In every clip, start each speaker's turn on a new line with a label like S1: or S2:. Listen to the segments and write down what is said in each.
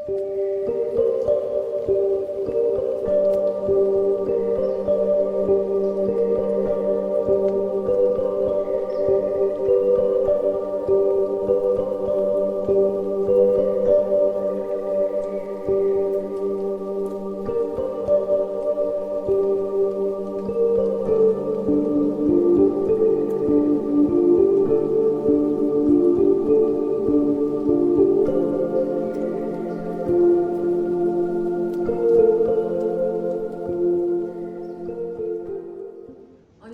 S1: On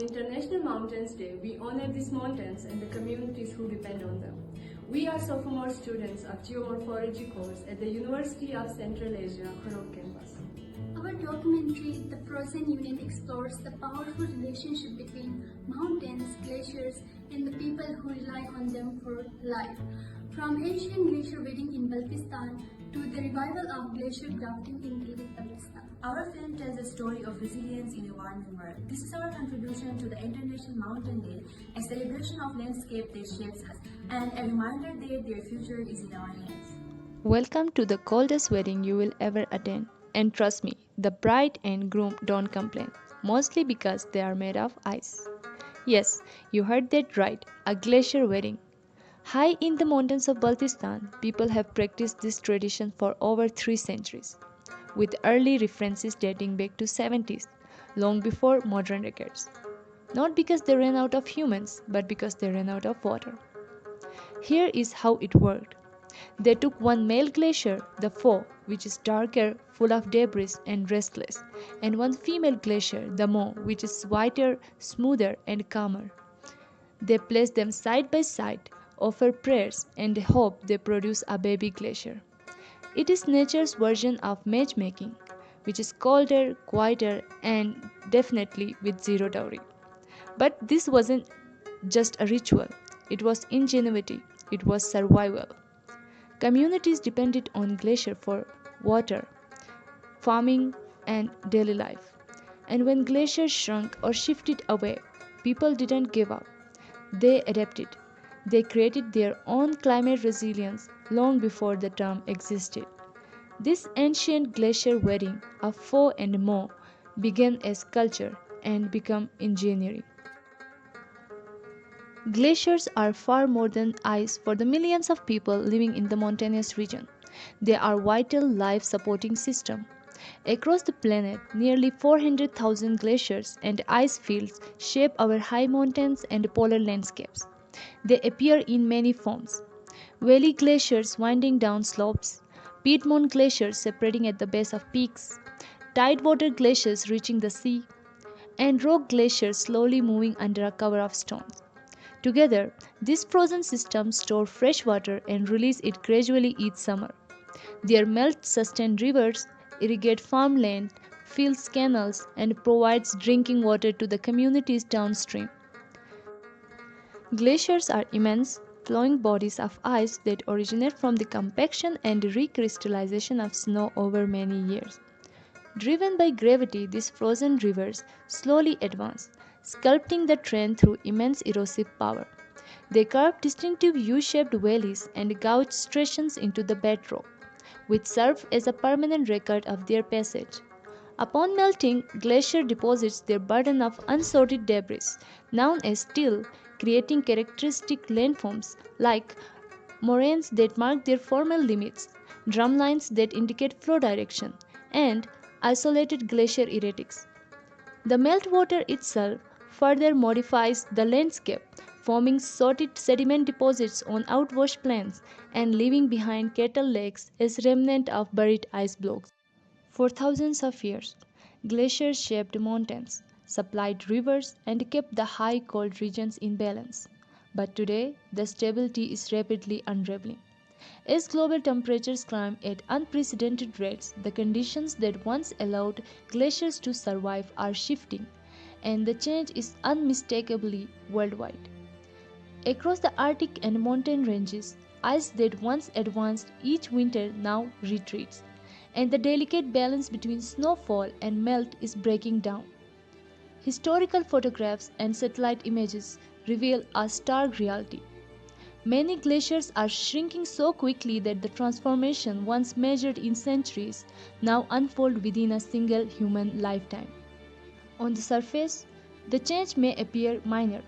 S1: International Mountains Day, we honor these mountains and the communities who depend on them. We are sophomore students of Geomorphology course at the University of Central Asia, Karakoram campus.
S2: Our documentary, The Frozen Union, explores the powerful relationship between mountains, glaciers, and the people who rely on them for life. From ancient glacier wedding in Baltistan to the revival of glacier grafting in Baltistan.
S3: Our film tells a story of resilience in a warming world. This is our contribution to the International Mountain Day, a celebration of landscape that shapes us, and a reminder that their future is in our hands.
S4: Welcome to the coldest wedding you will ever attend. And trust me, the bride and groom don't complain, mostly because they are made of ice. Yes, you heard that right, a glacier wedding. High in the mountains of Baltistan, people have practiced this tradition for over 3 centuries, with early references dating back to 70s, long before modern records. Not because they ran out of humans, but because they ran out of water. Here is how it worked. They took one male glacier, the foe, which is darker, full of debris and restless, and one female glacier, the mo, which is whiter, smoother, and calmer. They placed them side by side, offer prayers, and hope they produce a baby glacier. It is nature's version of matchmaking, which is colder, quieter, and definitely with zero dowry. But this wasn't just a ritual, it was ingenuity, it was survival. Communities depended on glacier for water, farming, and daily life. And when glaciers shrunk or shifted away, people didn't give up. They adapted. They created their own climate resilience long before the term existed. This ancient glacier wedding of foe and mo began as culture and became engineering. Glaciers are far more than ice for the millions of people living in the mountainous region. They are vital life supporting system. Across the planet, nearly 400,000 glaciers and ice fields shape our high mountains and polar landscapes. They appear in many forms. Valley glaciers winding down slopes, Piedmont glaciers separating at the base of peaks, tidewater glaciers reaching the sea, and rock glaciers slowly moving under a cover of stones. Together, these frozen systems store fresh water and release it gradually each summer. Their melt sustain rivers, irrigate farmland, fills canals, and provides drinking water to the communities downstream. Glaciers are immense, flowing bodies of ice that originate from the compaction and recrystallization of snow over many years. Driven by gravity, these frozen rivers slowly advance, sculpting the terrain through immense erosive power. They carve distinctive U-shaped valleys and gouge striations into the bedrock, which serve as a permanent record of their passage. Upon melting, glacier deposits their burden of unsorted debris, known as till, creating characteristic landforms like moraines that mark their former limits, drumlines that indicate flow direction, and isolated glacier erratics. The meltwater itself further modifies the landscape, forming sorted sediment deposits on outwash plains and leaving behind kettle lakes as remnant of buried ice blocks. For thousands of years, glaciers shaped mountains, supplied rivers, and kept the high cold regions in balance. But today, the stability is rapidly unraveling. As global temperatures climb at unprecedented rates, the conditions that once allowed glaciers to survive are shifting, and the change is unmistakably worldwide. Across the Arctic and mountain ranges, ice that once advanced each winter now retreats, and the delicate balance between snowfall and melt is breaking down. Historical photographs and satellite images reveal a stark reality. Many glaciers are shrinking so quickly that the transformation once measured in centuries now unfold within a single human lifetime. On the surface, the change may appear minor.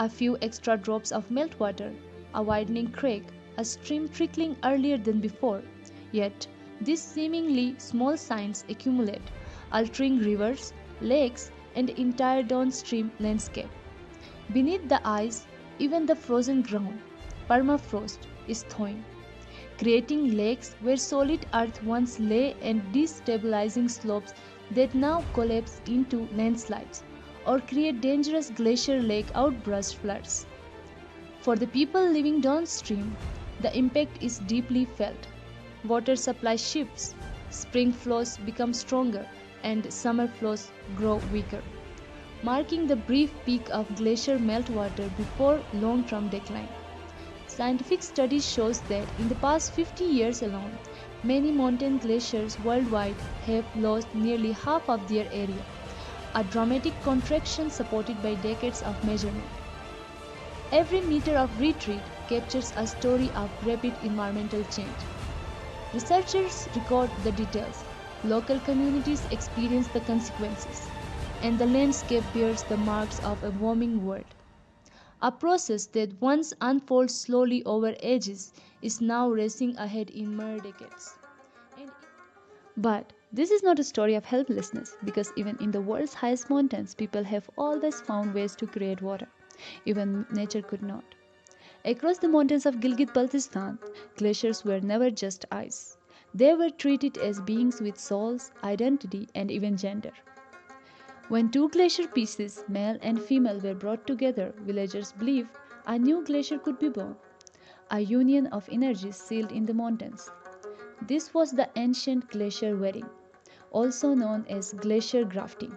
S4: A few extra drops of meltwater, a widening creek, a stream trickling earlier than before. Yet, these seemingly small signs accumulate, altering rivers, lakes, and entire downstream landscape. Beneath the ice, even the frozen ground, permafrost, is thawing, creating lakes where solid earth once lay and destabilizing slopes that now collapse into landslides or create dangerous glacier lake outburst floods. For the people living downstream, the impact is deeply felt. Water supply shifts, spring flows become stronger, and summer flows grow weaker, marking the brief peak of glacier meltwater before long-term decline. Scientific studies shows that in the past 50 years alone, many mountain glaciers worldwide have lost nearly half of their area, a dramatic contraction supported by decades of measurement. Every meter of retreat captures a story of rapid environmental change. Researchers record the details, local communities experience the consequences, and the landscape bears the marks of a warming world. A process that once unfolds slowly over ages is now racing ahead in mere decades. But this is not a story of helplessness, because even in the world's highest mountains, people have always found ways to create water. Even nature could not. Across the mountains of Gilgit-Baltistan, glaciers were never just ice. They were treated as beings with souls, identity, and even gender. When two glacier pieces, male and female, were brought together, villagers believed a new glacier could be born, a union of energies sealed in the mountains. This was the ancient glacier wedding, also known as glacier grafting.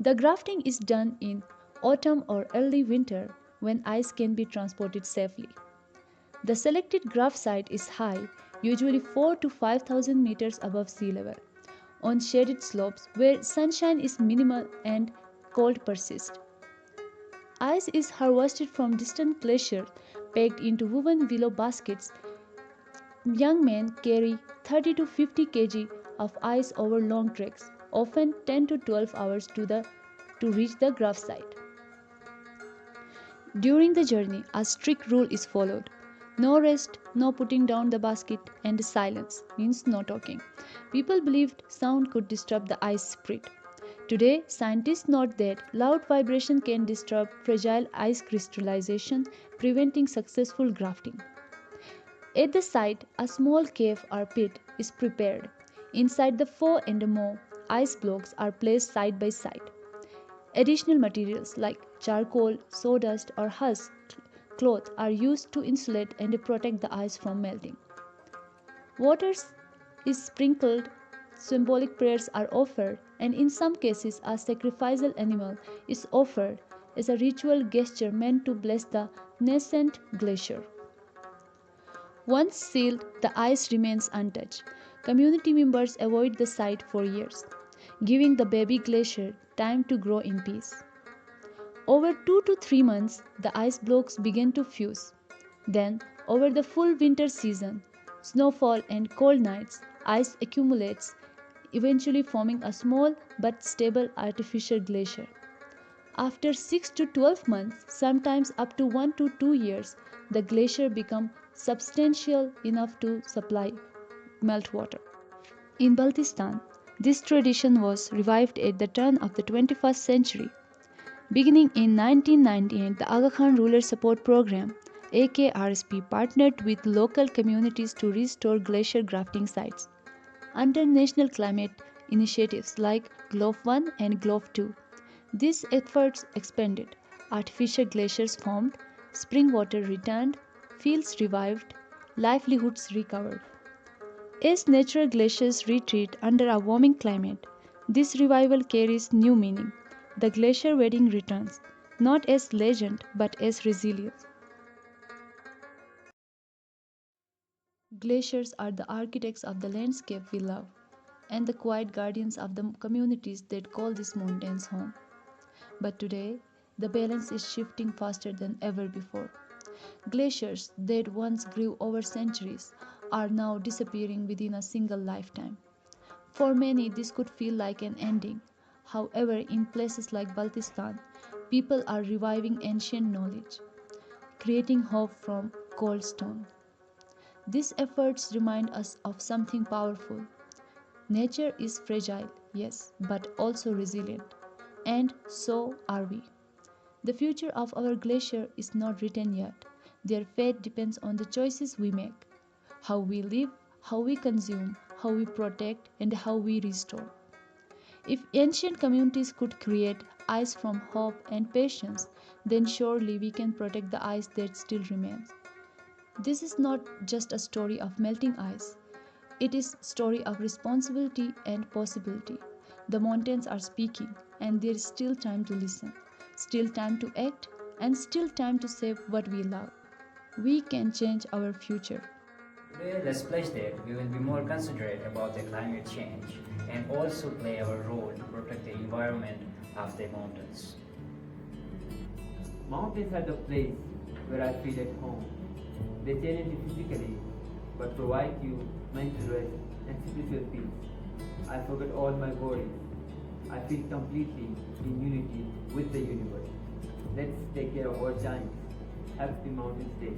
S4: The grafting is done in autumn or early winter when ice can be transported safely. The selected graft site is high, usually 4 to 5,000 meters above sea level, on shaded slopes where sunshine is minimal and cold persists. Ice is harvested from distant glaciers, packed into woven willow baskets. Young men carry 30 to 50 kg of ice over long treks, often 10 to 12 hours to reach the graft site. During the journey, a strict rule is followed. No rest, no putting down the basket, and silence means no talking. People believed sound could disturb the ice spread. Today, scientists note that loud vibration can disturb fragile ice crystallization, preventing successful grafting. At the site, a small cave or pit is prepared. Inside the 4 and more ice blocks are placed side by side. Additional materials like charcoal, sawdust, or husk cloth are used to insulate and protect the ice from melting. Water is sprinkled, symbolic prayers are offered, and in some cases, a sacrificial animal is offered as a ritual gesture meant to bless the nascent glacier. Once sealed, the ice remains untouched. Community members avoid the site for years, giving the baby glacier time to grow in peace. Over 2 to 3 months, the ice blocks begin to fuse. Then, over the full winter season, snowfall and cold nights, ice accumulates, eventually forming a small but stable artificial glacier. After 6 to 12 months, sometimes up to 1 to 2 years, the glacier becomes substantial enough to supply meltwater. In Baltistan, this tradition was revived at the turn of the 21st century. Beginning in 1998, the Aga Khan Rural Support Program (AKRSP) partnered with local communities to restore glacier grafting sites. Under national climate initiatives like GLOF-I and GLOF-II, these efforts expanded, artificial glaciers formed, spring water returned, fields revived, livelihoods recovered. As natural glaciers retreat under a warming climate, this revival carries new meaning. The glacier wedding returns, not as legend but as resilience. Glaciers are the architects of the landscape we love, and the quiet guardians of the communities that call these mountains home. But today, the balance is shifting faster than ever before. Glaciers that once grew over centuries are now disappearing within a single lifetime. For many, this could feel like an ending. However, in places like Baltistan, people are reviving ancient knowledge, creating hope from cold stone. These efforts remind us of something powerful. Nature is fragile, yes, but also resilient. And so are we. The future of our glacier is not written yet. Their fate depends on the choices we make: how we live, how we consume, how we protect, and how we restore. If ancient communities could create ice from hope and patience, then surely we can protect the ice that still remains. This is not just a story of melting ice. It is a story of responsibility and possibility. The mountains are speaking, and there is still time to listen, still time to act, and still time to save what we love. We can change our future.
S5: Today, let's pledge that we will be more considerate about the climate change and also play our role to protect the environment of the mountains.
S6: Mountains are the place where I feel at home. They challenge you physically, but provide you mental rest and spiritual peace. I forget all my worries. I feel completely in unity with the universe. Let's take care of our giants. Happy Mountains Day.